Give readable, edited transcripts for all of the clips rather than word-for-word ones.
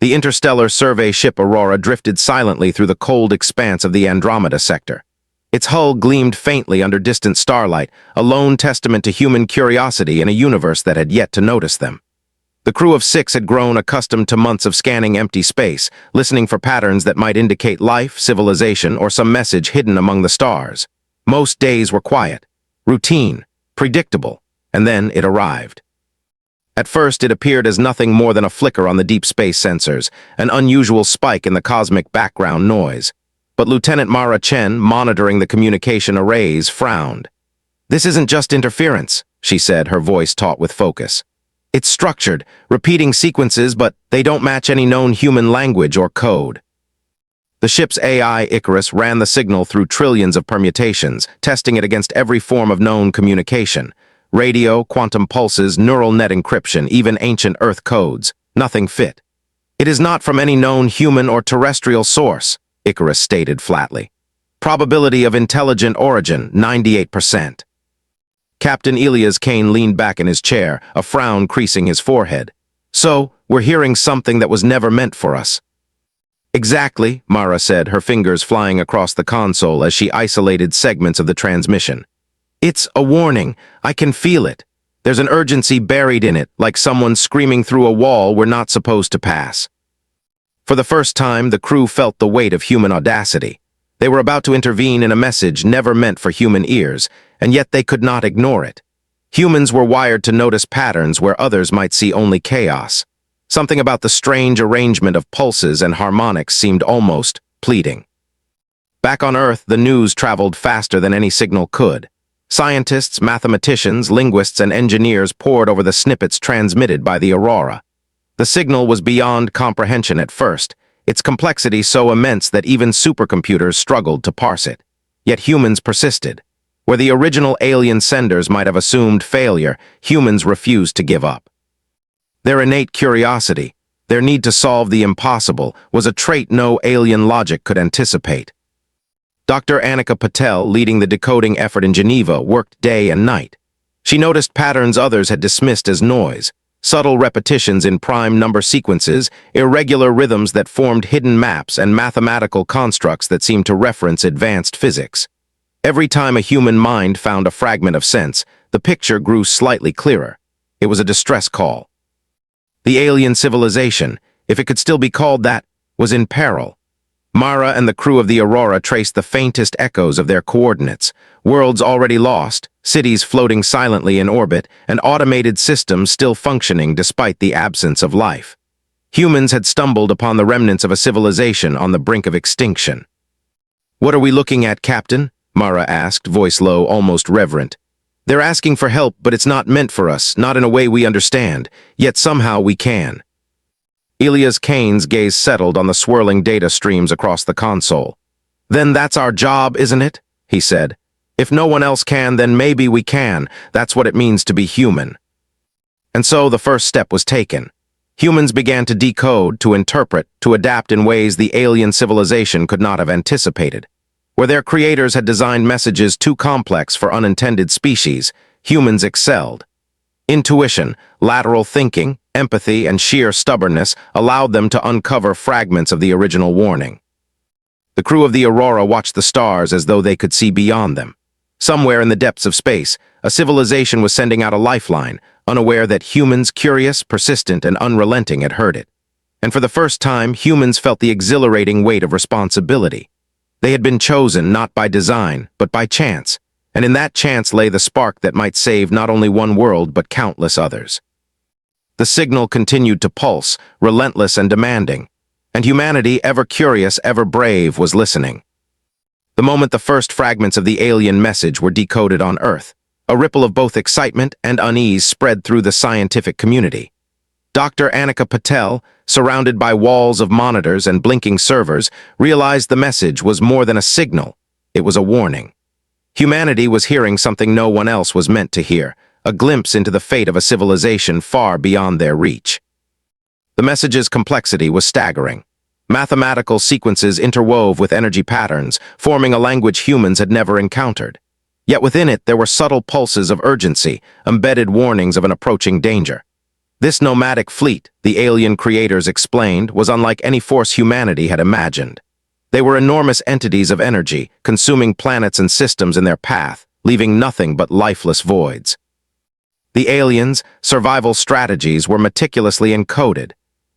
The interstellar survey ship Aurora drifted silently through the cold expanse of the Andromeda sector. Its hull gleamed faintly under distant starlight, a lone testament to human curiosity in a universe that had yet to notice them. The crew of 6 had grown accustomed to months of scanning empty space, listening for patterns that might indicate life, civilization, or some message hidden among the stars. Most days were quiet, routine, predictable, and then it arrived. At first, it appeared as nothing more than a flicker on the deep space sensors, an unusual spike in the cosmic background noise. But Lieutenant Mara Chen, monitoring the communication arrays, frowned. "This isn't just interference," she said, her voice taut with focus. "It's structured, repeating sequences, but they don't match any known human language or code." The ship's AI, Icarus, ran the signal through trillions of permutations, testing it against every form of known communication. Radio, quantum pulses, neural net encryption, even ancient Earth codes. Nothing fit. "It is not from any known human or terrestrial source," Icarus stated flatly. "Probability of intelligent origin, 98%. Captain Elias Kane leaned back in his chair, a frown creasing his forehead. "So, we're hearing something that was never meant for us." "Exactly," Mara said, her fingers flying across the console as she isolated segments of the transmission. "It's a warning. I can feel it. There's an urgency buried in it, like someone screaming through a wall we're not supposed to pass." For the first time, the crew felt the weight of human audacity. They were about to intervene in a message never meant for human ears, and yet they could not ignore it. Humans were wired to notice patterns where others might see only chaos. Something about the strange arrangement of pulses and harmonics seemed almost pleading. Back on Earth, the news traveled faster than any signal could. Scientists, mathematicians, linguists, and engineers pored over the snippets transmitted by the Aurora. The signal was beyond comprehension at first, its complexity so immense that even supercomputers struggled to parse it. Yet humans persisted. Where the original alien senders might have assumed failure, humans refused to give up. Their innate curiosity, their need to solve the impossible, was a trait no alien logic could anticipate. Dr. Annika Patel, leading the decoding effort in Geneva, worked day and night. She noticed patterns others had dismissed as noise, subtle repetitions in prime number sequences, irregular rhythms that formed hidden maps, and mathematical constructs that seemed to reference advanced physics. Every time a human mind found a fragment of sense, the picture grew slightly clearer. It was a distress call. The alien civilization, if it could still be called that, was in peril. Mara and the crew of the Aurora traced the faintest echoes of their coordinates, worlds already lost, cities floating silently in orbit, and automated systems still functioning despite the absence of life. Humans had stumbled upon the remnants of a civilization on the brink of extinction. "What are we looking at, Captain?" Mara asked, voice low, almost reverent. "They're asking for help, but it's not meant for us, not in a way we understand, yet somehow we can." Elias Kane's gaze settled on the swirling data streams across the console. "Then that's our job, isn't it?" he said. "If no one else can, then maybe we can. That's what it means to be human." And so the first step was taken. Humans began to decode, to interpret, to adapt in ways the alien civilization could not have anticipated. Where their creators had designed messages too complex for unintended species, humans excelled. Intuition, lateral thinking, empathy, and sheer stubbornness allowed them to uncover fragments of the original warning. The crew of the Aurora watched the stars as though they could see beyond them. Somewhere in the depths of space, a civilization was sending out a lifeline, unaware that humans, curious, persistent, and unrelenting, had heard it. And for the first time, humans felt the exhilarating weight of responsibility. They had been chosen not by design, but by chance, and in that chance lay the spark that might save not only one world, but countless others. The signal continued to pulse, relentless and demanding, and humanity, ever curious, ever brave, was listening. The moment the first fragments of the alien message were decoded on Earth, a ripple of both excitement and unease spread through the scientific community. Dr. Annika Patel, surrounded by walls of monitors and blinking servers, realized the message was more than a signal. It was a warning. Humanity was hearing something no one else was meant to hear, a glimpse into the fate of a civilization far beyond their reach. The message's complexity was staggering. Mathematical sequences interwove with energy patterns, forming a language humans had never encountered. Yet within it there were subtle pulses of urgency, embedded warnings of an approaching danger. This nomadic fleet, the alien creators explained, was unlike any force humanity had imagined. They were enormous entities of energy, consuming planets and systems in their path, leaving nothing but lifeless voids. The aliens' survival strategies were meticulously encoded,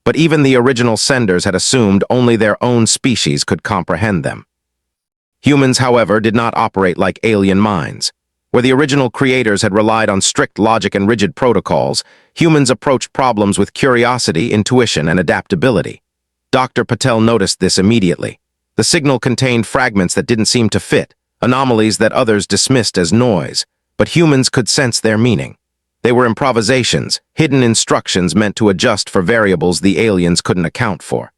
but even the original senders had assumed only their own species could comprehend them. Humans, however, did not operate like alien minds. Where the original creators had relied on strict logic and rigid protocols, humans approached problems with curiosity, intuition, and adaptability. Dr. Patel noticed this immediately. The signal contained fragments that didn't seem to fit, anomalies that others dismissed as noise, but humans could sense their meaning. They were improvisations, hidden instructions meant to adjust for variables the aliens couldn't account for.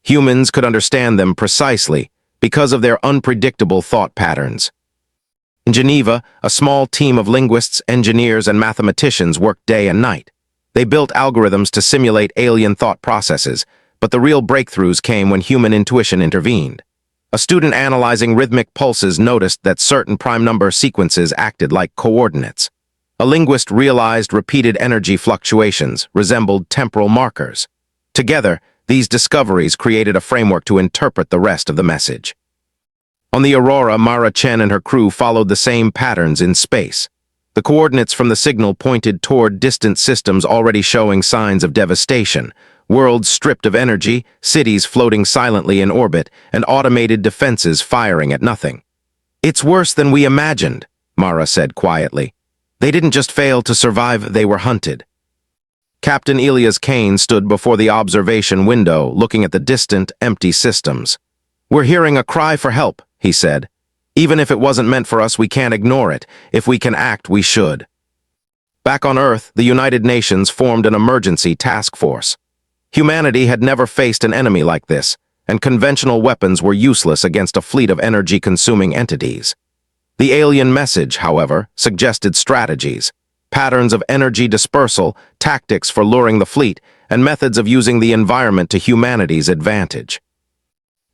Humans could understand them precisely because of their unpredictable thought patterns. In Geneva, a small team of linguists, engineers, and mathematicians worked day and night. They built algorithms to simulate alien thought processes, but the real breakthroughs came when human intuition intervened. A student analyzing rhythmic pulses noticed that certain prime number sequences acted like coordinates. A linguist realized repeated energy fluctuations resembled temporal markers. Together, these discoveries created a framework to interpret the rest of the message. On the Aurora, Mara Chen and her crew followed the same patterns in space. The coordinates from the signal pointed toward distant systems already showing signs of devastation, worlds stripped of energy, cities floating silently in orbit, and automated defenses firing at nothing. "It's worse than we imagined," Mara said quietly. "They didn't just fail to survive, they were hunted." Captain Elias Kane stood before the observation window, looking at the distant, empty systems. "We're hearing a cry for help," he said. "Even if it wasn't meant for us, we can't ignore it. If we can act, we should." Back on Earth, the United Nations formed an emergency task force. Humanity had never faced an enemy like this, and conventional weapons were useless against a fleet of energy-consuming entities. The alien message, however, suggested strategies, patterns of energy dispersal, tactics for luring the fleet, and methods of using the environment to humanity's advantage.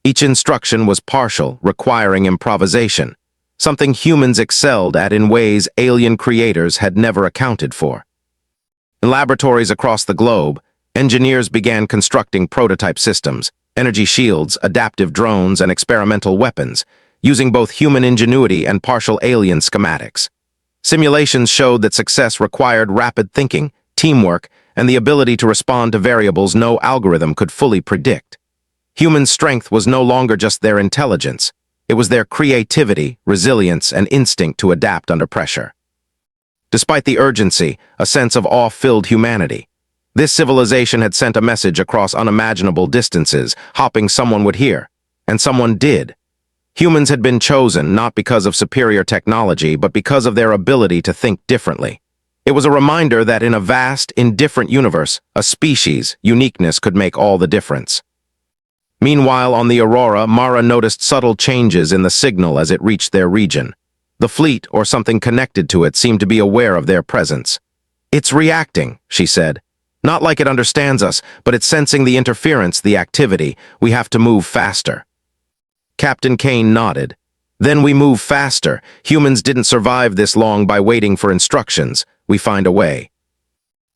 Each instruction was partial, requiring improvisation, something humans excelled at in ways alien creators had never accounted for. In laboratories across the globe, engineers began constructing prototype systems, energy shields, adaptive drones, and experimental weapons, using both human ingenuity and partial alien schematics. Simulations showed that success required rapid thinking, teamwork, and the ability to respond to variables no algorithm could fully predict. Human strength was no longer just their intelligence, it was their creativity, resilience, and instinct to adapt under pressure. Despite the urgency, a sense of awe filled humanity. This civilization had sent a message across unimaginable distances, hoping someone would hear. And someone did. Humans had been chosen not because of superior technology, but because of their ability to think differently. It was a reminder that in a vast, indifferent universe, a species' uniqueness could make all the difference. Meanwhile, on the Aurora, Mara noticed subtle changes in the signal as it reached their region. The fleet, or something connected to it, seemed to be aware of their presence. "It's reacting," she said. "Not like it understands us, but it's sensing the interference, the activity. We have to move faster." Captain Kane nodded. "Then we move faster. Humans didn't survive this long by waiting for instructions. We find a way."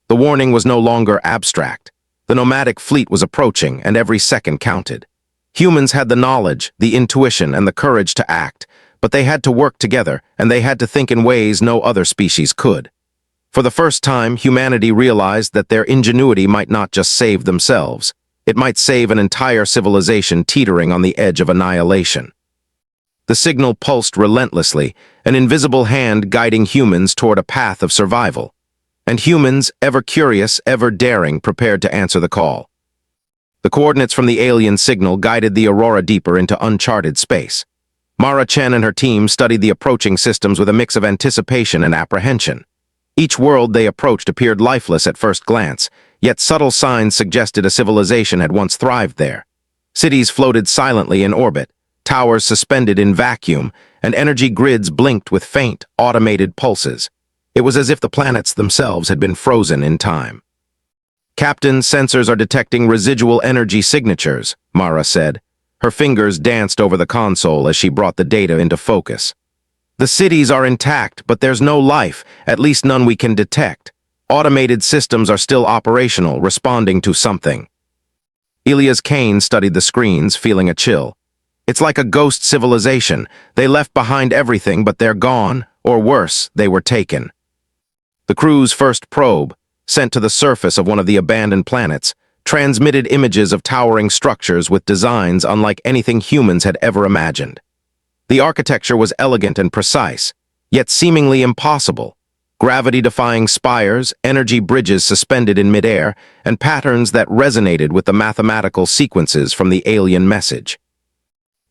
The warning was no longer abstract. The nomadic fleet was approaching, and every second counted. Humans had the knowledge, the intuition, and the courage to act, but they had to work together, and they had to think in ways no other species could. For the first time, humanity realized that their ingenuity might not just save themselves. It might save an entire civilization teetering on the edge of annihilation. The signal pulsed relentlessly, an invisible hand guiding humans toward a path of survival. And humans, ever curious, ever daring, prepared to answer the call. The coordinates from the alien signal guided the Aurora deeper into uncharted space. Mara Chen and her team studied the approaching systems with a mix of anticipation and apprehension. Each world they approached appeared lifeless at first glance, yet subtle signs suggested a civilization had once thrived there. Cities floated silently in orbit, towers suspended in vacuum, and energy grids blinked with faint, automated pulses. It was as if the planets themselves had been frozen in time. "Captain, sensors are detecting residual energy signatures," Mara said. Her fingers danced over the console as she brought the data into focus. "The cities are intact, but there's no life, at least none we can detect. Automated systems are still operational, responding to something. Elias Kane studied the screens, feeling a chill. It's like a ghost civilization. They left behind everything, but they're gone, or worse, they were taken. The crew's first probe, sent to the surface of one of the abandoned planets, transmitted images of towering structures with designs unlike anything humans had ever imagined. The architecture was elegant and precise, yet seemingly impossible. Gravity-defying spires, energy bridges suspended in midair, and patterns that resonated with the mathematical sequences from the alien message.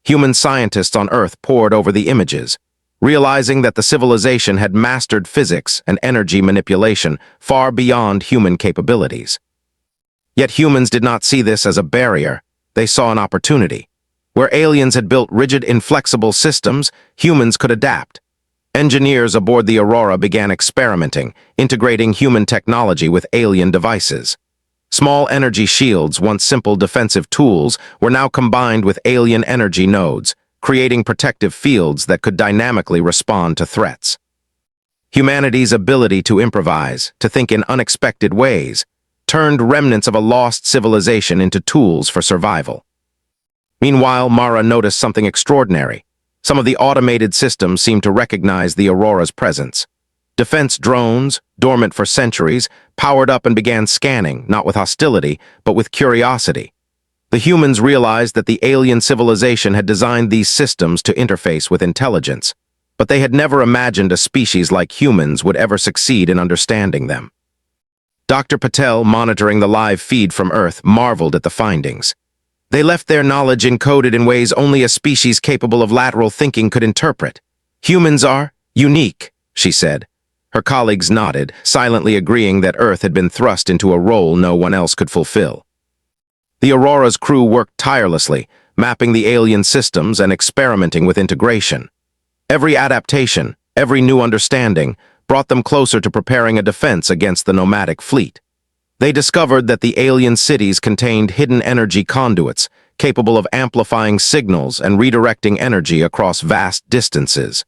Human scientists on Earth pored over the images, realizing that the civilization had mastered physics and energy manipulation far beyond human capabilities. Yet humans did not see this as a barrier. They saw an opportunity. Where aliens had built rigid, inflexible systems, humans could adapt. Engineers aboard the Aurora began experimenting, integrating human technology with alien devices. Small energy shields, once simple defensive tools, were now combined with alien energy nodes, creating protective fields that could dynamically respond to threats. Humanity's ability to improvise, to think in unexpected ways, turned remnants of a lost civilization into tools for survival. Meanwhile, Mara noticed something extraordinary. Some of the automated systems seemed to recognize the Aurora's presence. Defense drones, dormant for centuries, powered up and began scanning, not with hostility, but with curiosity. The humans realized that the alien civilization had designed these systems to interface with intelligence, but they had never imagined a species like humans would ever succeed in understanding them. Dr. Patel, monitoring the live feed from Earth, marveled at the findings. They left their knowledge encoded in ways only a species capable of lateral thinking could interpret. Humans are unique, she said. Her colleagues nodded, silently agreeing that Earth had been thrust into a role no one else could fulfill. The Aurora's crew worked tirelessly, mapping the alien systems and experimenting with integration. Every adaptation, every new understanding, brought them closer to preparing a defense against the nomadic fleet. They discovered that the alien cities contained hidden energy conduits, capable of amplifying signals and redirecting energy across vast distances.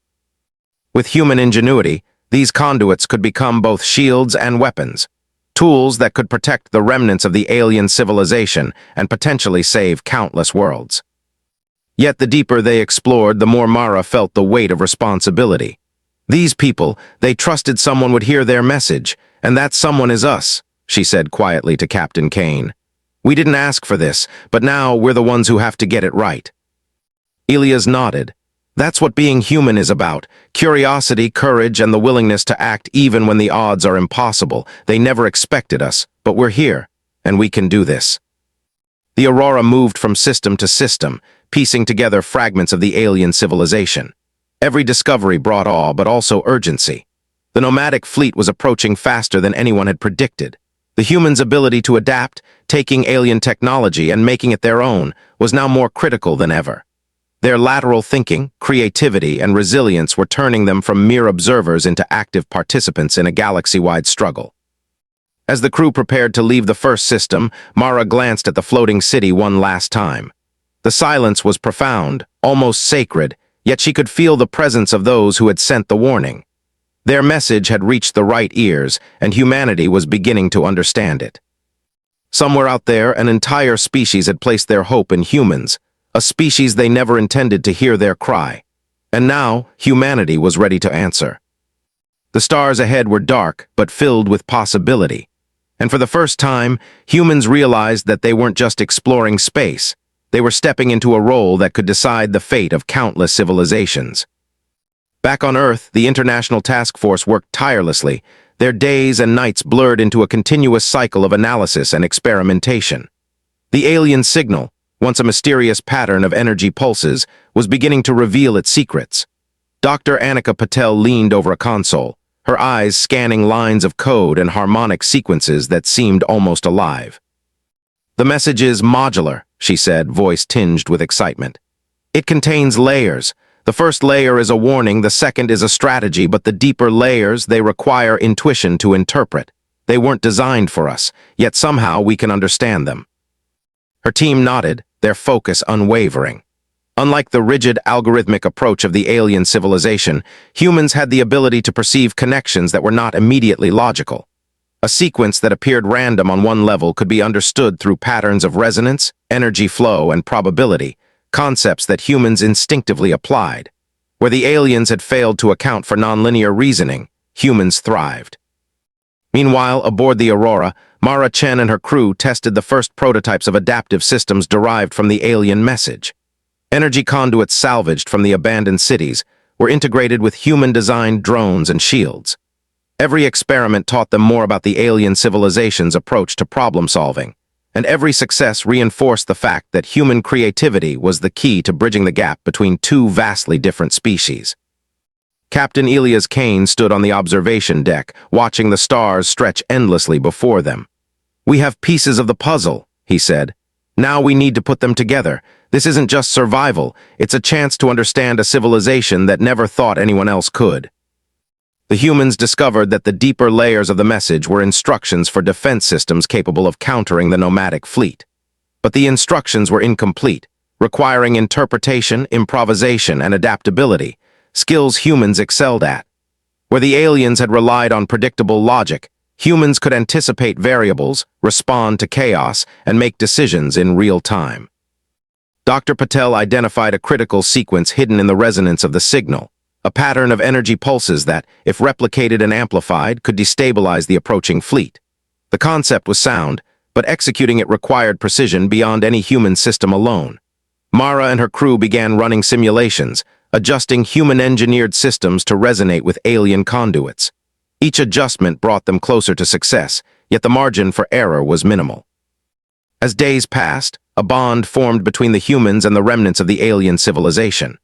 With human ingenuity, these conduits could become both shields and weapons, tools that could protect the remnants of the alien civilization and potentially save countless worlds. Yet the deeper they explored, the more Mara felt the weight of responsibility. These people, they trusted someone would hear their message, and that someone is us, she said quietly to Captain Kane. We didn't ask for this, but now we're the ones who have to get it right. Elias nodded. That's what being human is about. Curiosity, courage, and the willingness to act even when the odds are impossible. They never expected us, but we're here, and we can do this. The Aurora moved from system to system, piecing together fragments of the alien civilization. Every discovery brought awe, but also urgency. The nomadic fleet was approaching faster than anyone had predicted. The humans' ability to adapt, taking alien technology and making it their own, was now more critical than ever. Their lateral thinking, creativity, and resilience were turning them from mere observers into active participants in a galaxy-wide struggle. As the crew prepared to leave the first system, Mara glanced at the floating city one last time. The silence was profound, almost sacred, yet she could feel the presence of those who had sent the warning. Their message had reached the right ears, and humanity was beginning to understand it. Somewhere out there, an entire species had placed their hope in humans, a species they never intended to hear their cry. And now, humanity was ready to answer. The stars ahead were dark, but filled with possibility. And for the first time, humans realized that they weren't just exploring space. They were stepping into a role that could decide the fate of countless civilizations. Back on Earth, the International Task Force worked tirelessly. Their days and nights blurred into a continuous cycle of analysis and experimentation. The alien signal, once a mysterious pattern of energy pulses, was beginning to reveal its secrets. Dr. Annika Patel leaned over a console, her eyes scanning lines of code and harmonic sequences that seemed almost alive. The message is modular, she said, voice tinged with excitement. It contains layers. The first layer is a warning, the second is a strategy, but the deeper layers, they require intuition to interpret. They weren't designed for us, yet somehow we can understand them. Her team nodded, their focus unwavering. Unlike the rigid, algorithmic approach of the alien civilization, humans had the ability to perceive connections that were not immediately logical. A sequence that appeared random on one level could be understood through patterns of resonance, energy flow, and probability, concepts that humans instinctively applied. Where the aliens had failed to account for nonlinear reasoning, humans thrived. Meanwhile, aboard the Aurora, Mara Chen and her crew tested the first prototypes of adaptive systems derived from the alien message. Energy conduits salvaged from the abandoned cities were integrated with human-designed drones and shields. Every experiment taught them more about the alien civilization's approach to problem-solving, and every success reinforced the fact that human creativity was the key to bridging the gap between two vastly different species. Captain Elias Kane stood on the observation deck, watching the stars stretch endlessly before them. "We have pieces of the puzzle," he said. "Now we need to put them together. This isn't just survival, it's a chance to understand a civilization that never thought anyone else could." The humans discovered that the deeper layers of the message were instructions for defense systems capable of countering the nomadic fleet. But the instructions were incomplete, requiring interpretation, improvisation, and adaptability, skills humans excelled at. Where the aliens had relied on predictable logic, humans could anticipate variables, respond to chaos, and make decisions in real time. Dr. Patel identified a critical sequence hidden in the resonance of the signal, a pattern of energy pulses that, if replicated and amplified, could destabilize the approaching fleet. The concept was sound, but executing it required precision beyond any human system alone. Mara and her crew began running simulations, adjusting human-engineered systems to resonate with alien conduits. Each adjustment brought them closer to success, yet the margin for error was minimal. As days passed, a bond formed between the humans and the remnants of the alien civilization.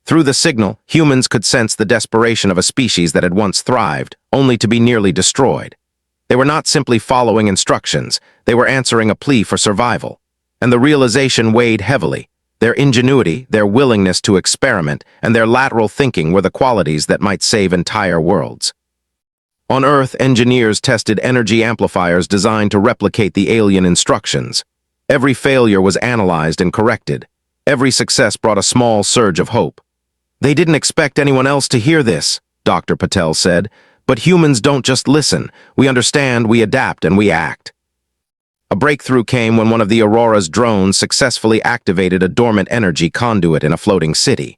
Through the signal, humans could sense the desperation of a species that had once thrived, only to be nearly destroyed. They were not simply following instructions, they were answering a plea for survival. And the realization weighed heavily. Their ingenuity, their willingness to experiment, and their lateral thinking were the qualities that might save entire worlds. On Earth, engineers tested energy amplifiers designed to replicate the alien instructions. Every failure was analyzed and corrected. Every success brought a small surge of hope. "They didn't expect anyone else to hear this," Dr. Patel said, "but humans don't just listen. We understand, we adapt, and we act." A breakthrough came when one of the Aurora's drones successfully activated a dormant energy conduit in a floating city.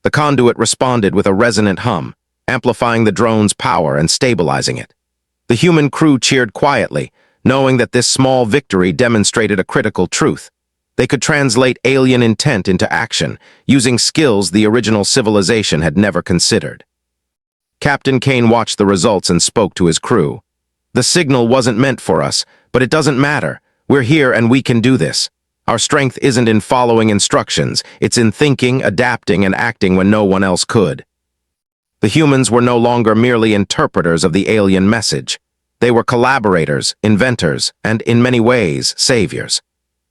The conduit responded with a resonant hum, amplifying the drone's power and stabilizing it. The human crew cheered quietly, knowing that this small victory demonstrated a critical truth. They could translate alien intent into action, using skills the original civilization had never considered. Captain Kane watched the results and spoke to his crew. "The signal wasn't meant for us, but it doesn't matter. We're here and we can do this. Our strength isn't in following instructions, it's in thinking, adapting, and acting when no one else could." The humans were no longer merely interpreters of the alien message. They were collaborators, inventors, and, in many ways, saviors.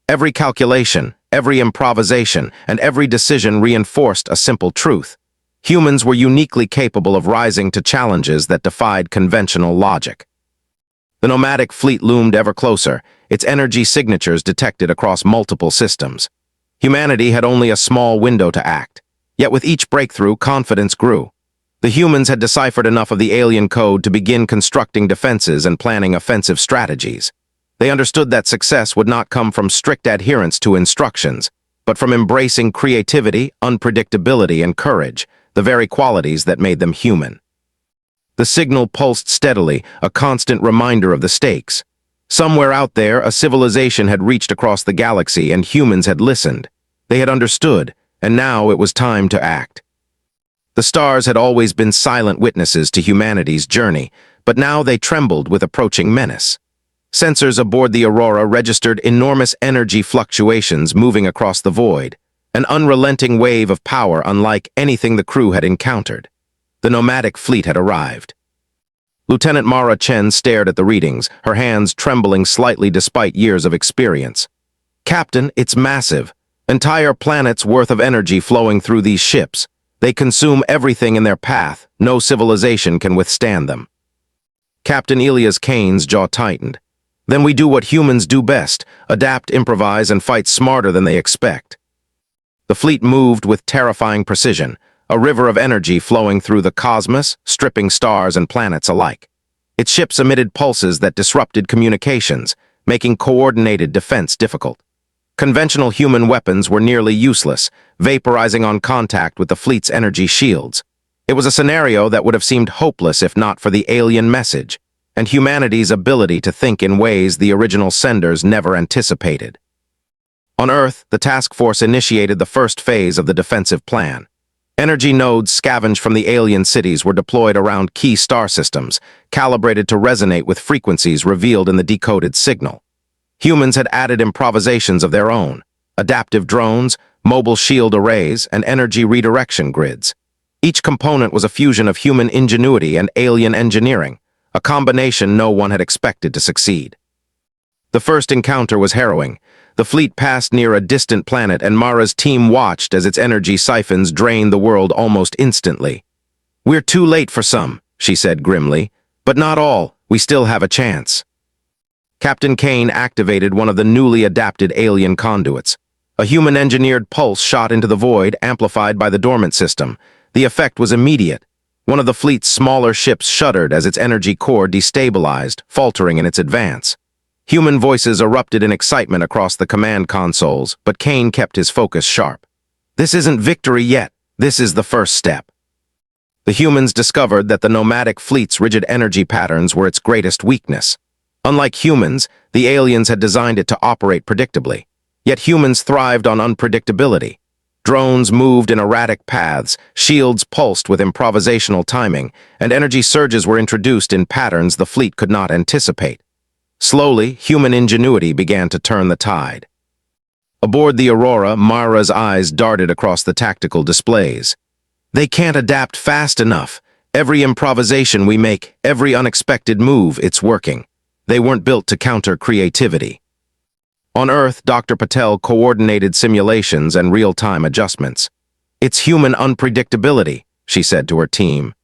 Every calculation, every improvisation, and every decision reinforced a simple truth. Humans were uniquely capable of rising to challenges that defied conventional logic. The nomadic fleet loomed ever closer, its energy signatures detected across multiple systems. Humanity had only a small window to act. Yet with each breakthrough, confidence grew. The humans had deciphered enough of the alien code to begin constructing defenses and planning offensive strategies. They understood that success would not come from strict adherence to instructions, but from embracing creativity, unpredictability, and courage, the very qualities that made them human. The signal pulsed steadily, a constant reminder of the stakes. Somewhere out there, a civilization had reached across the galaxy and humans had listened. They had understood, and now it was time to act. The stars had always been silent witnesses to humanity's journey, but now they trembled with approaching menace. Sensors aboard the Aurora registered enormous energy fluctuations moving across the void, an unrelenting wave of power unlike anything the crew had encountered. The nomadic fleet had arrived. Lieutenant Mara Chen stared at the readings, her hands trembling slightly despite years of experience. "Captain, it's massive. Entire planets' worth of energy flowing through these ships. They consume everything in their path. No civilization can withstand them." Captain Elias Kane's jaw tightened. "Then we do what humans do best, adapt, improvise, and fight smarter than they expect." The fleet moved with terrifying precision, a river of energy flowing through the cosmos, stripping stars and planets alike. Its ships emitted pulses that disrupted communications, making coordinated defense difficult. Conventional human weapons were nearly useless, vaporizing on contact with the fleet's energy shields. It was a scenario that would have seemed hopeless if not for the alien message, and humanity's ability to think in ways the original senders never anticipated. On Earth, the task force initiated the first phase of the defensive plan. Energy nodes scavenged from the alien cities were deployed around key star systems, calibrated to resonate with frequencies revealed in the decoded signal. Humans had added improvisations of their own: adaptive drones, mobile shield arrays, and energy redirection grids. Each component was a fusion of human ingenuity and alien engineering, a combination no one had expected to succeed. The first encounter was harrowing. The fleet passed near a distant planet, and Mara's team watched as its energy siphons drained the world almost instantly. "We're too late for some," she said grimly, "but not all. We still have a chance." Captain Kane activated one of the newly adapted alien conduits. A human-engineered pulse shot into the void, amplified by the dormant system. The effect was immediate. One of the fleet's smaller ships shuddered as its energy core destabilized, faltering in its advance. Human voices erupted in excitement across the command consoles, but Kane kept his focus sharp. "This isn't victory yet. This is the first step." The humans discovered that the nomadic fleet's rigid energy patterns were its greatest weakness. Unlike humans, the aliens had designed it to operate predictably. Yet humans thrived on unpredictability. Drones moved in erratic paths, shields pulsed with improvisational timing, and energy surges were introduced in patterns the fleet could not anticipate. Slowly, human ingenuity began to turn the tide. Aboard the Aurora, Mara's eyes darted across the tactical displays. "They can't adapt fast enough. Every improvisation we make, every unexpected move, it's working. They weren't built to counter creativity." On Earth, Dr. Patel coordinated simulations and real-time adjustments. "It's human unpredictability," she said to her team.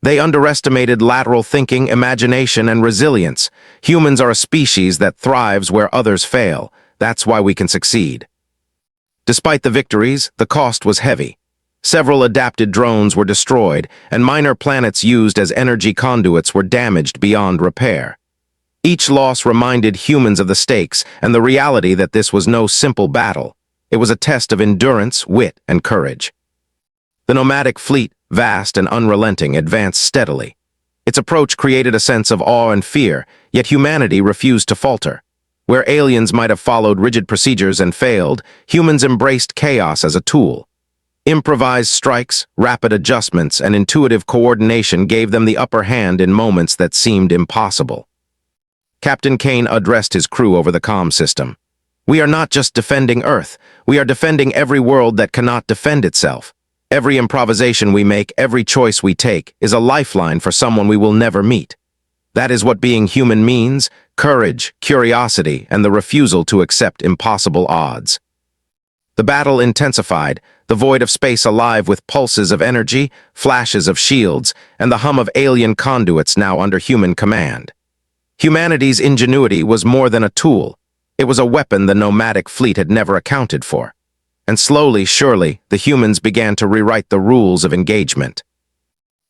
"They underestimated lateral thinking, imagination, and resilience. Humans are a species that thrives where others fail. That's why we can succeed." Despite the victories, the cost was heavy. Several adapted drones were destroyed, and minor planets used as energy conduits were damaged beyond repair. Each loss reminded humans of the stakes and the reality that this was no simple battle. It was a test of endurance, wit, and courage. The nomadic fleet, vast and unrelenting, advanced steadily. Its approach created a sense of awe and fear, yet humanity refused to falter. Where aliens might have followed rigid procedures and failed, humans embraced chaos as a tool. Improvised strikes, rapid adjustments, and intuitive coordination gave them the upper hand in moments that seemed impossible. Captain Kane addressed his crew over the comm system. "We are not just defending Earth. We are defending every world that cannot defend itself. Every improvisation we make, every choice we take, is a lifeline for someone we will never meet. That is what being human means: courage, curiosity, and the refusal to accept impossible odds." The battle intensified, the void of space alive with pulses of energy, flashes of shields, and the hum of alien conduits now under human command. Humanity's ingenuity was more than a tool. It was a weapon the nomadic fleet had never accounted for. And slowly, surely, the humans began to rewrite the rules of engagement.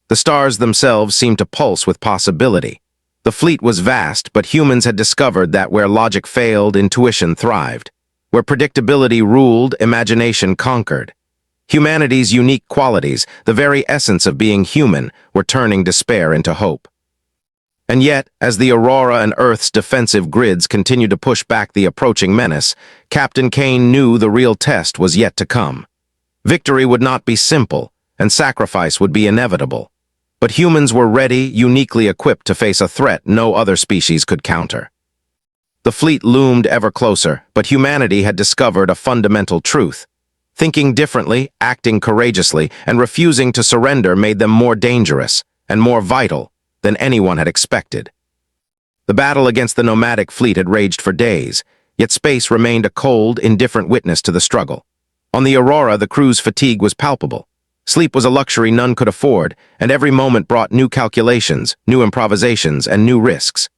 The stars themselves seemed to pulse with possibility. The fleet was vast, but humans had discovered that where logic failed, intuition thrived. Where predictability ruled, imagination conquered. Humanity's unique qualities, the very essence of being human, were turning despair into hope. And yet, as the Aurora and Earth's defensive grids continued to push back the approaching menace, Captain Kane knew the real test was yet to come. Victory would not be simple, and sacrifice would be inevitable. But humans were ready, uniquely equipped to face a threat no other species could counter. The fleet loomed ever closer, but humanity had discovered a fundamental truth. Thinking differently, acting courageously, and refusing to surrender made them more dangerous and more vital than anyone had expected. The battle against the nomadic fleet had raged for days, yet space remained a cold, indifferent witness to the struggle. On the Aurora, the crew's fatigue was palpable. Sleep was a luxury none could afford, and every moment brought new calculations, new improvisations, and new risks.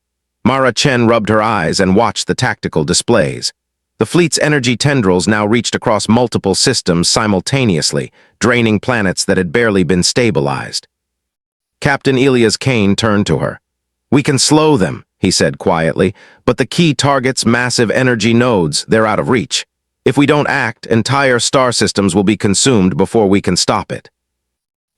Mara Chen rubbed her eyes and watched the tactical displays. The fleet's energy tendrils now reached across multiple systems simultaneously, draining planets that had barely been stabilized. Captain Elias Kane turned to her. "We can slow them," he said quietly, "but the key target's massive energy nodes, they're out of reach. If we don't act, entire star systems will be consumed before we can stop it."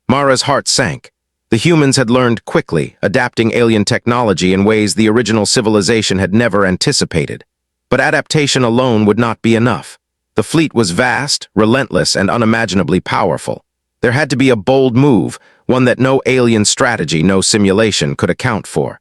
Mara's heart sank. The humans had learned quickly, adapting alien technology in ways the original civilization had never anticipated. But adaptation alone would not be enough. The fleet was vast, relentless, and unimaginably powerful. There had to be a bold move, one that no alien strategy, no simulation could account for.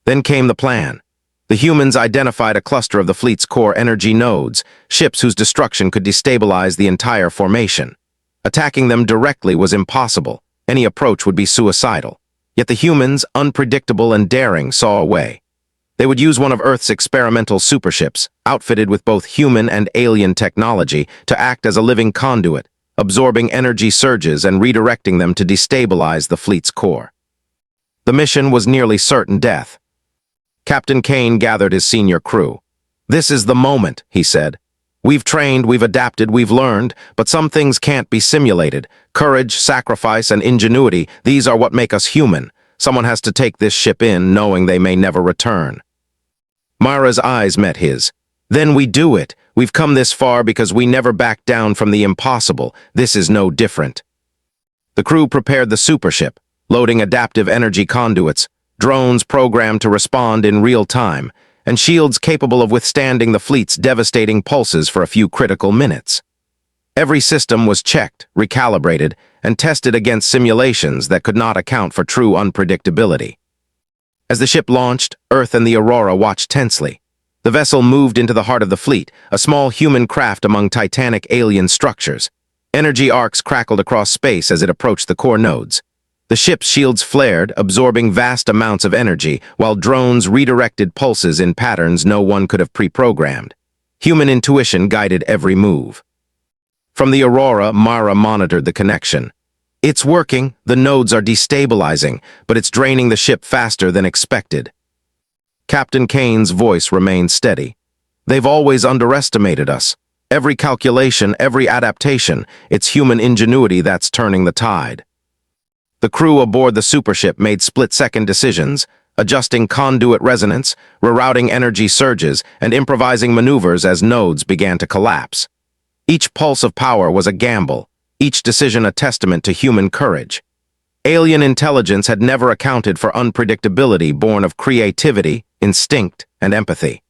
Then came the plan. The humans identified a cluster of the fleet's core energy nodes, ships whose destruction could destabilize the entire formation. Attacking them directly was impossible. Any approach would be suicidal. Yet the humans, unpredictable and daring, saw a way. They would use one of Earth's experimental superships, outfitted with both human and alien technology, to act as a living conduit, absorbing energy surges and redirecting them to destabilize the fleet's core. The mission was nearly certain death. Captain Kane gathered his senior crew. "This is the moment," he said. "We've trained, we've adapted, we've learned, but some things can't be simulated. Courage, sacrifice, and ingenuity, these are what make us human. Someone has to take this ship in, knowing they may never return." Mara's eyes met his. "Then we do it. We've come this far because we never backed down from the impossible. This is no different." The crew prepared the supership, loading adaptive energy conduits, drones programmed to respond in real time, and shields capable of withstanding the fleet's devastating pulses for a few critical minutes. Every system was checked, recalibrated, and tested against simulations that could not account for true unpredictability. As the ship launched, Earth and the Aurora watched tensely. The vessel moved into the heart of the fleet, a small human craft among titanic alien structures. Energy arcs crackled across space as it approached the core nodes. The ship's shields flared, absorbing vast amounts of energy, while drones redirected pulses in patterns no one could have pre-programmed. Human intuition guided every move. From the Aurora, Mara monitored the connection. "It's working, the nodes are destabilizing, but it's draining the ship faster than expected." Captain Kane's voice remained steady. "They've always underestimated us. Every calculation, every adaptation, it's human ingenuity that's turning the tide." The crew aboard the supership made split-second decisions, adjusting conduit resonance, rerouting energy surges, and improvising maneuvers as nodes began to collapse. Each pulse of power was a gamble, each decision a testament to human courage. Alien intelligence had never accounted for unpredictability born of creativity, instinct, and empathy.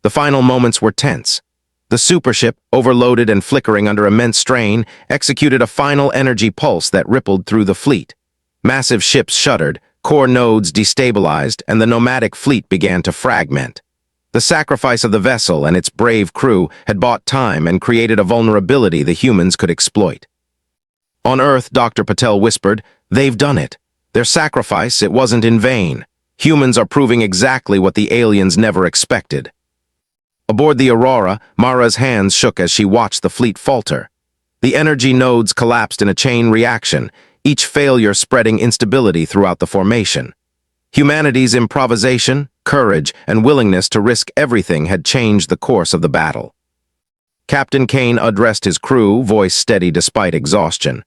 The final moments were tense. The supership, overloaded and flickering under immense strain, executed a final energy pulse that rippled through the fleet. Massive ships shuddered, core nodes destabilized, and the nomadic fleet began to fragment. The sacrifice of the vessel and its brave crew had bought time and created a vulnerability the humans could exploit. On Earth, Dr. Patel whispered, "They've done it. Their sacrifice, it wasn't in vain. Humans are proving exactly what the aliens never expected." Aboard the Aurora, Mara's hands shook as she watched the fleet falter. The energy nodes collapsed in a chain reaction, each failure spreading instability throughout the formation. Humanity's improvisation, courage, and willingness to risk everything had changed the course of the battle. Captain Kane addressed his crew, voice steady despite exhaustion.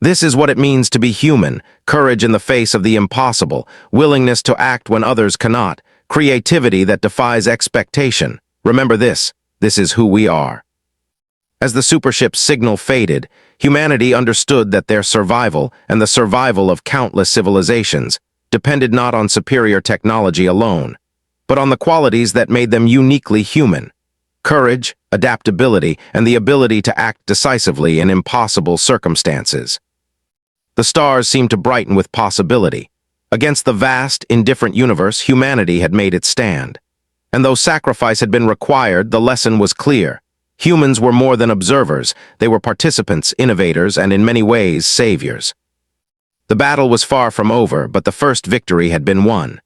"This is what it means to be human, courage in the face of the impossible, willingness to act when others cannot, creativity that defies expectation. Remember this is who we are." As the supership's signal faded, humanity understood that their survival and the survival of countless civilizations depended not on superior technology alone, but on the qualities that made them uniquely human: courage, adaptability, and the ability to act decisively in impossible circumstances. The stars seemed to brighten with possibility. Against the vast, indifferent universe, humanity had made its stand. And though sacrifice had been required, the lesson was clear. Humans were more than observers. They were participants, innovators, and in many ways, saviors. The battle was far from over, but the first victory had been won.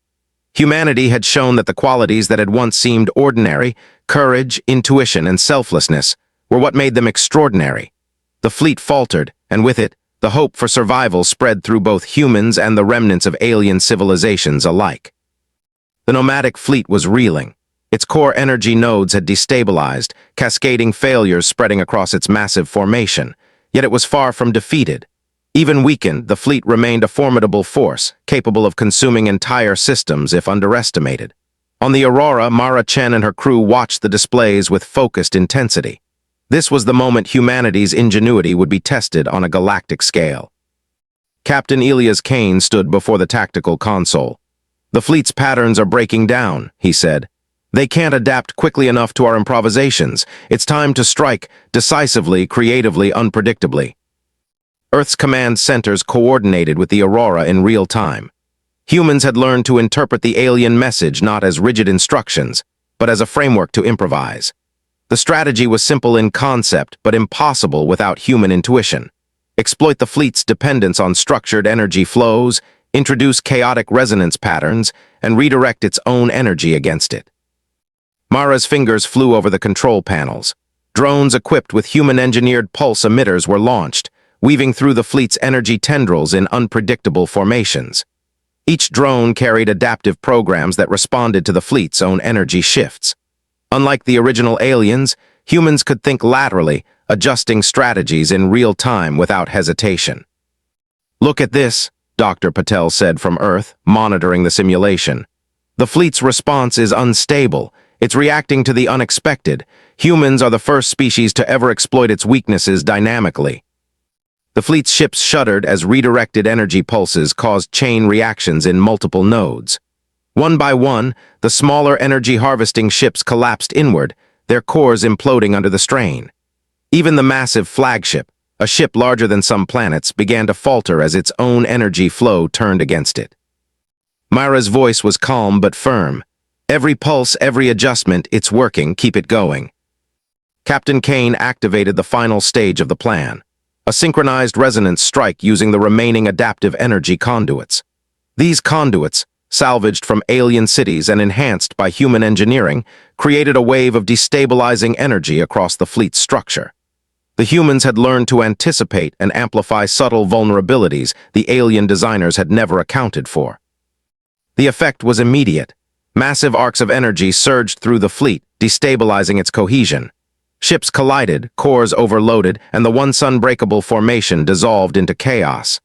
Humanity had shown that the qualities that had once seemed ordinary, courage, intuition, and selflessness, were what made them extraordinary. The fleet faltered, and with it, the hope for survival spread through both humans and the remnants of alien civilizations alike. The nomadic fleet was reeling. Its core energy nodes had destabilized, cascading failures spreading across its massive formation, yet it was far from defeated. Even weakened, the fleet remained a formidable force, capable of consuming entire systems if underestimated. On the Aurora, Mara Chen and her crew watched the displays with focused intensity. This was the moment humanity's ingenuity would be tested on a galactic scale. Captain Elias Kane stood before the tactical console. "The fleet's patterns are breaking down," he said. "They can't adapt quickly enough to our improvisations. It's time to strike, decisively, creatively, unpredictably." Earth's command centers coordinated with the Aurora in real time. Humans had learned to interpret the alien message not as rigid instructions, but as a framework to improvise. The strategy was simple in concept, but impossible without human intuition. Exploit the fleet's dependence on structured energy flows, introduce chaotic resonance patterns, and redirect its own energy against it. Mara's fingers flew over the control panels. Drones equipped with human-engineered pulse emitters were launched, weaving through the fleet's energy tendrils in unpredictable formations. Each drone carried adaptive programs that responded to the fleet's own energy shifts. Unlike the original aliens, humans could think laterally, adjusting strategies in real time without hesitation. "Look at this," Dr. Patel said from Earth, monitoring the simulation. "The fleet's response is unstable. It's reacting to the unexpected. Humans are the first species to ever exploit its weaknesses dynamically." The fleet's ships shuddered as redirected energy pulses caused chain reactions in multiple nodes. One by one, the smaller energy-harvesting ships collapsed inward, their cores imploding under the strain. Even the massive flagship, a ship larger than some planets, began to falter as its own energy flow turned against it. Myra's voice was calm but firm. "Every pulse, every adjustment, it's working, keep it going." Captain Kane activated the final stage of the plan, a synchronized resonance strike using the remaining adaptive energy conduits. These conduits, salvaged from alien cities and enhanced by human engineering, created a wave of destabilizing energy across the fleet's structure. The humans had learned to anticipate and amplify subtle vulnerabilities the alien designers had never accounted for. The effect was immediate. Massive arcs of energy surged through the fleet, destabilizing its cohesion. Ships collided, cores overloaded, and the once unbreakable formation dissolved into chaos.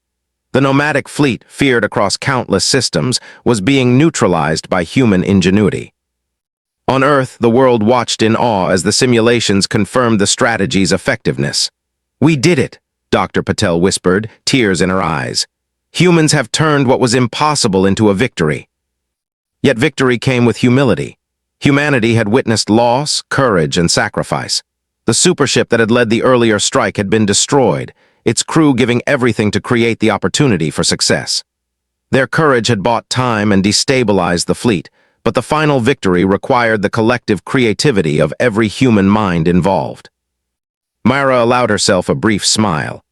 The nomadic fleet, feared across countless systems, was being neutralized by human ingenuity. On Earth, the world watched in awe as the simulations confirmed the strategy's effectiveness. "We did it," Dr. Patel whispered, tears in her eyes. "Humans have turned what was impossible into a victory." Yet victory came with humility. Humanity had witnessed loss, courage, and sacrifice. The supership that had led the earlier strike had been destroyed, its crew giving everything to create the opportunity for success. Their courage had bought time and destabilized the fleet, but the final victory required the collective creativity of every human mind involved. Myra allowed herself a brief smile.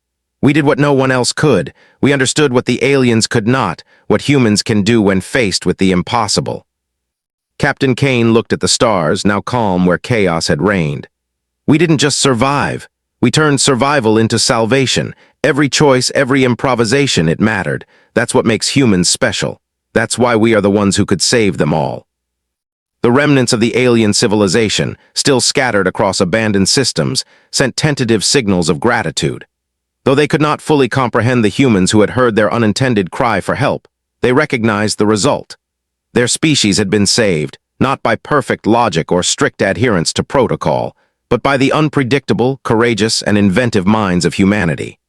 "We did what no one else could. We understood what the aliens could not, what humans can do when faced with the impossible." Captain Kane looked at the stars, now calm where chaos had reigned. "We didn't just survive. We turned survival into salvation. Every choice, every improvisation, it mattered. That's what makes humans special. That's why we are the ones who could save them all." The remnants of the alien civilization, still scattered across abandoned systems, sent tentative signals of gratitude. Though they could not fully comprehend the humans who had heard their unintended cry for help, they recognized the result. Their species had been saved, not by perfect logic or strict adherence to protocol, but by the unpredictable, courageous, and inventive minds of humanity.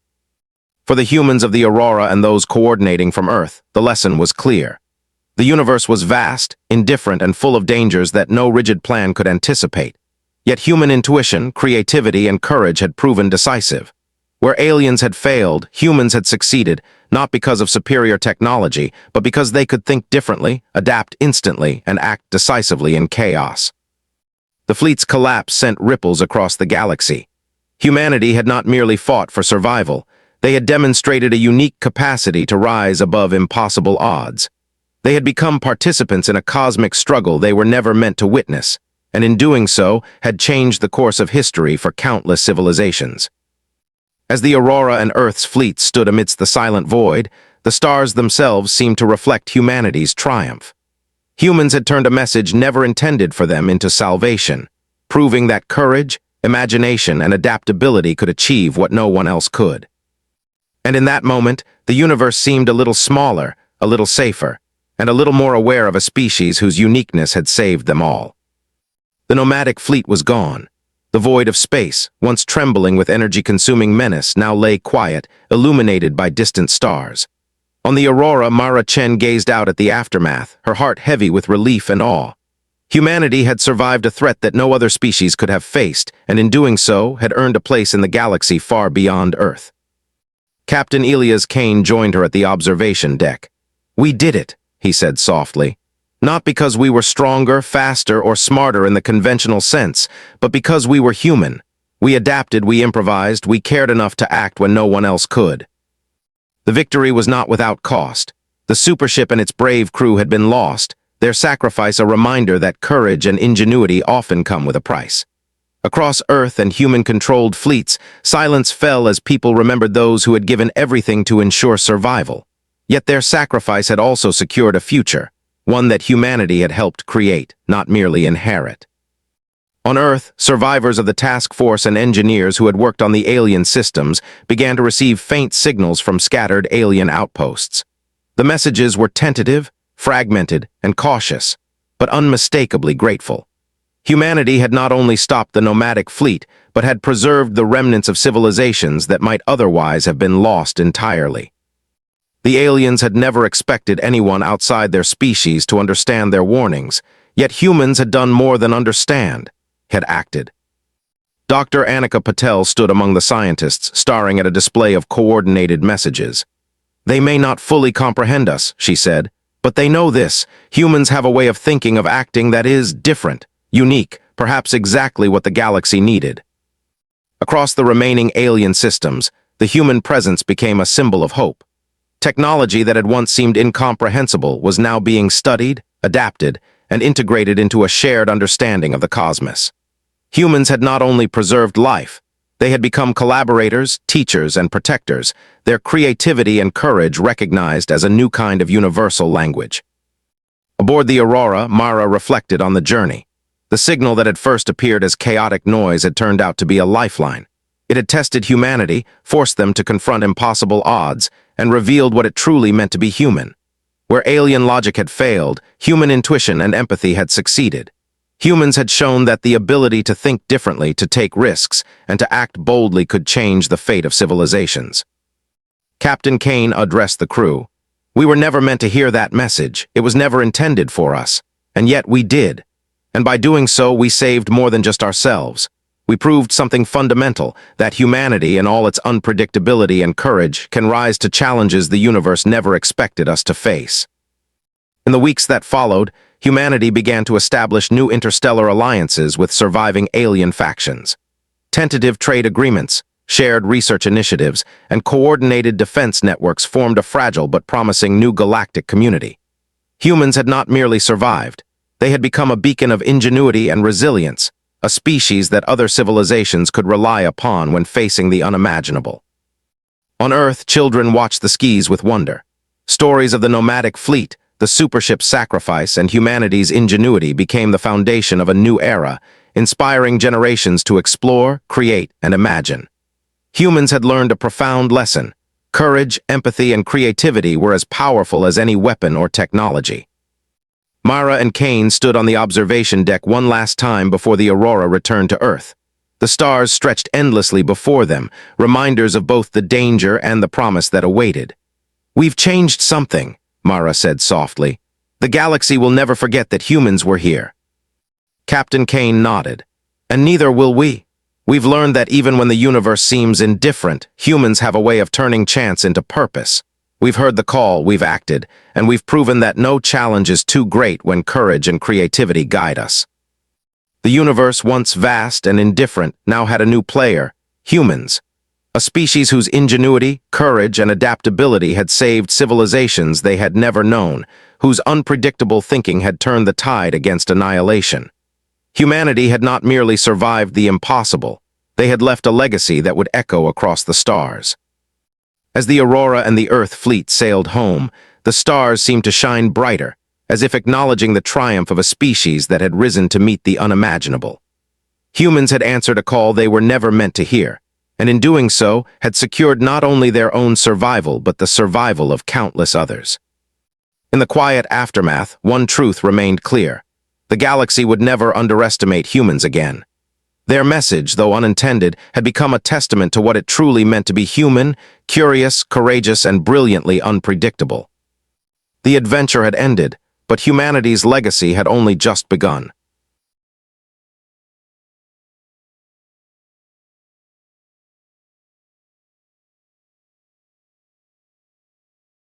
For the humans of the Aurora and those coordinating from Earth, the lesson was clear. The universe was vast, indifferent, and full of dangers that no rigid plan could anticipate. Yet human intuition, creativity, and courage had proven decisive. Where aliens had failed, humans had succeeded, not because of superior technology, but because they could think differently, adapt instantly, and act decisively in chaos. The fleet's collapse sent ripples across the galaxy. Humanity had not merely fought for survival. They had demonstrated a unique capacity to rise above impossible odds. They had become participants in a cosmic struggle they were never meant to witness, and in doing so, had changed the course of history for countless civilizations. As the Aurora and Earth's fleets stood amidst the silent void, the stars themselves seemed to reflect humanity's triumph. Humans had turned a message never intended for them into salvation, proving that courage, imagination, and adaptability could achieve what no one else could. And in that moment, the universe seemed a little smaller, a little safer, and a little more aware of a species whose uniqueness had saved them all. The nomadic fleet was gone. The void of space, once trembling with energy-consuming menace, now lay quiet, illuminated by distant stars. On the Aurora, Mara Chen gazed out at the aftermath, her heart heavy with relief and awe. Humanity had survived a threat that no other species could have faced, and in doing so, had earned a place in the galaxy far beyond Earth. Captain Elias Kane joined her at the observation deck. "We did it," he said softly. "Not because we were stronger, faster, or smarter in the conventional sense, but because we were human. We adapted, we improvised, we cared enough to act when no one else could." The victory was not without cost. The supership and its brave crew had been lost, their sacrifice a reminder that courage and ingenuity often come with a price. Across Earth and human-controlled fleets, silence fell as people remembered those who had given everything to ensure survival. Yet their sacrifice had also secured a future, one that humanity had helped create, not merely inherit. On Earth, survivors of the task force and engineers who had worked on the alien systems began to receive faint signals from scattered alien outposts. The messages were tentative, fragmented, and cautious, but unmistakably grateful. Humanity had not only stopped the nomadic fleet, but had preserved the remnants of civilizations that might otherwise have been lost entirely. The aliens had never expected anyone outside their species to understand their warnings, yet humans had done more than understand, had acted. Dr. Annika Patel stood among the scientists, staring at a display of coordinated messages. "They may not fully comprehend us," she said, "but they know this: humans have a way of thinking, of acting that is different, unique, perhaps exactly what the galaxy needed." Across the remaining alien systems, the human presence became a symbol of hope. Technology that had once seemed incomprehensible was now being studied, adapted, and integrated into a shared understanding of the cosmos. Humans had not only preserved life, they had become collaborators, teachers, and protectors, their creativity and courage recognized as a new kind of universal language. Aboard the Aurora, Mara reflected on the journey. The signal that had first appeared as chaotic noise had turned out to be a lifeline. It had tested humanity, forced them to confront impossible odds, and revealed what it truly meant to be human. Where alien logic had failed, human intuition and empathy had succeeded. Humans had shown that the ability to think differently, to take risks, and to act boldly could change the fate of civilizations. Captain Kane addressed the crew. "We were never meant to hear that message. It was never intended for us. And yet we did. And by doing so, we saved more than just ourselves. We proved something fundamental, that humanity, in all its unpredictability and courage, can rise to challenges the universe never expected us to face." In the weeks that followed, humanity began to establish new interstellar alliances with surviving alien factions. Tentative trade agreements, shared research initiatives, and coordinated defense networks formed a fragile but promising new galactic community. Humans had not merely survived. They had become a beacon of ingenuity and resilience, a species that other civilizations could rely upon when facing the unimaginable. On Earth, children watched the skies with wonder. Stories of the nomadic fleet, the supership's sacrifice, and humanity's ingenuity became the foundation of a new era, inspiring generations to explore, create, and imagine. Humans had learned a profound lesson. Courage, empathy, and creativity were as powerful as any weapon or technology. Mara and Kane stood on the observation deck one last time before the Aurora returned to Earth. The stars stretched endlessly before them, reminders of both the danger and the promise that awaited. "We've changed something," Mara said softly. "The galaxy will never forget that humans were here." Captain Kane nodded. "And neither will we. We've learned that even when the universe seems indifferent, humans have a way of turning chance into purpose. We've heard the call, we've acted, and we've proven that no challenge is too great when courage and creativity guide us." The universe, once vast and indifferent, now had a new player: humans. A species whose ingenuity, courage, and adaptability had saved civilizations they had never known, whose unpredictable thinking had turned the tide against annihilation. Humanity had not merely survived the impossible, they had left a legacy that would echo across the stars. As the Aurora and the Earth fleet sailed home, the stars seemed to shine brighter, as if acknowledging the triumph of a species that had risen to meet the unimaginable. Humans had answered a call they were never meant to hear. and in doing so had secured not only their own survival but the survival of countless others. In the quiet aftermath, one truth remained clear. The galaxy would never underestimate humans again. Their message, though unintended, had become a testament to what it truly meant to be human, curious, courageous, and brilliantly unpredictable. The adventure had ended, but humanity's legacy had only just begun.